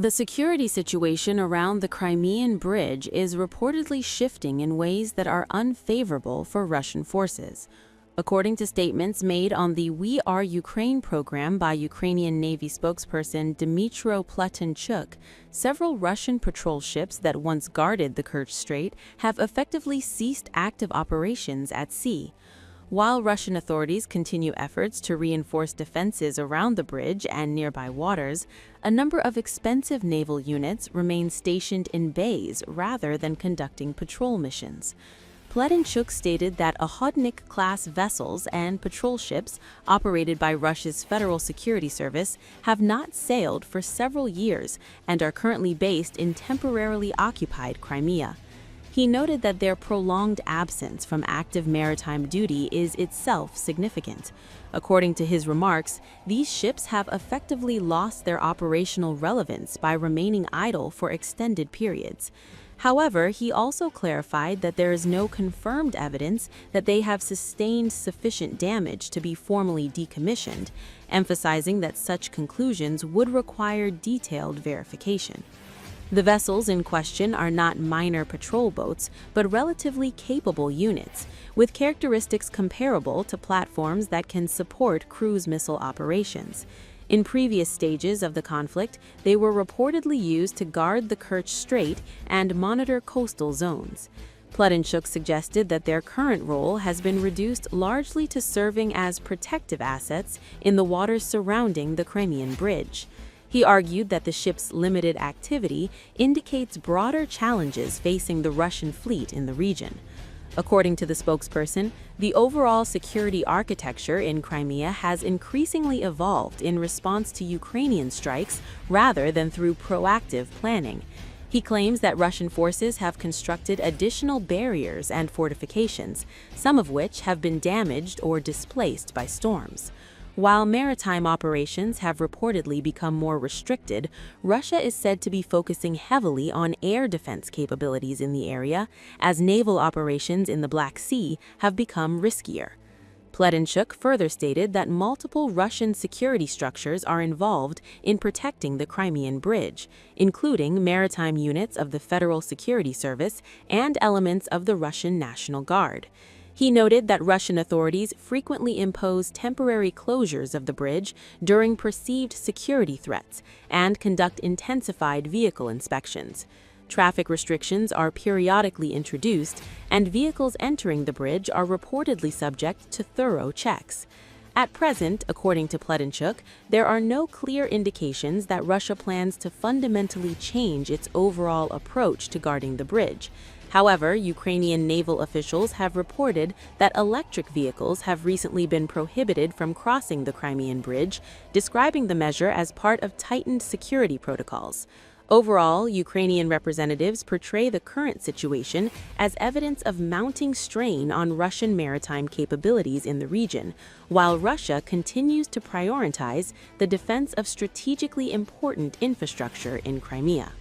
The security situation around the Crimean Bridge is reportedly shifting in ways that are unfavorable for Russian forces. According to statements made on the We Are Ukraine program by Ukrainian Navy spokesperson Dmytro Pletenchuk, several Russian patrol ships that once guarded the Kerch Strait have effectively ceased active operations at sea. While Russian authorities continue efforts to reinforce defenses around the bridge and nearby waters, a number of expensive naval units remain stationed in bays rather than conducting patrol missions. Pletenchuk stated that Okhotnik-class vessels and patrol ships operated by Russia's Federal Security Service have not sailed for several years and are currently based in temporarily occupied Crimea. He noted that their prolonged absence from active maritime duty is itself significant. According to his remarks, these ships have effectively lost their operational relevance by remaining idle for extended periods. However, he also clarified that there is no confirmed evidence that they have sustained sufficient damage to be formally decommissioned, emphasizing that such conclusions would require detailed verification. The vessels in question are not minor patrol boats, but relatively capable units, with characteristics comparable to platforms that can support cruise missile operations. In previous stages of the conflict, they were reportedly used to guard the Kerch Strait and monitor coastal zones. Pletenchuk suggested that their current role has been reduced largely to serving as protective assets in the waters surrounding the Crimean Bridge. He argued that the ship's limited activity indicates broader challenges facing the Russian fleet in the region. According to the spokesperson, the overall security architecture in Crimea has increasingly evolved in response to Ukrainian strikes rather than through proactive planning. He claims that Russian forces have constructed additional barriers and fortifications, some of which have been damaged or displaced by storms. While maritime operations have reportedly become more restricted, Russia is said to be focusing heavily on air defense capabilities in the area, as naval operations in the Black Sea have become riskier. Pletenchuk further stated that multiple Russian security structures are involved in protecting the Crimean Bridge, including maritime units of the Federal Security Service and elements of the Russian National Guard. He noted that Russian authorities frequently impose temporary closures of the bridge during perceived security threats and conduct intensified vehicle inspections. Traffic restrictions are periodically introduced, and vehicles entering the bridge are reportedly subject to thorough checks. At present, according to Pletenchuk, there are no clear indications that Russia plans to fundamentally change its overall approach to guarding the bridge. However, Ukrainian naval officials have reported that electric vehicles have recently been prohibited from crossing the Crimean Bridge, describing the measure as part of tightened security protocols. Overall, Ukrainian representatives portray the current situation as evidence of mounting strain on Russian maritime capabilities in the region, while Russia continues to prioritize the defense of strategically important infrastructure in Crimea.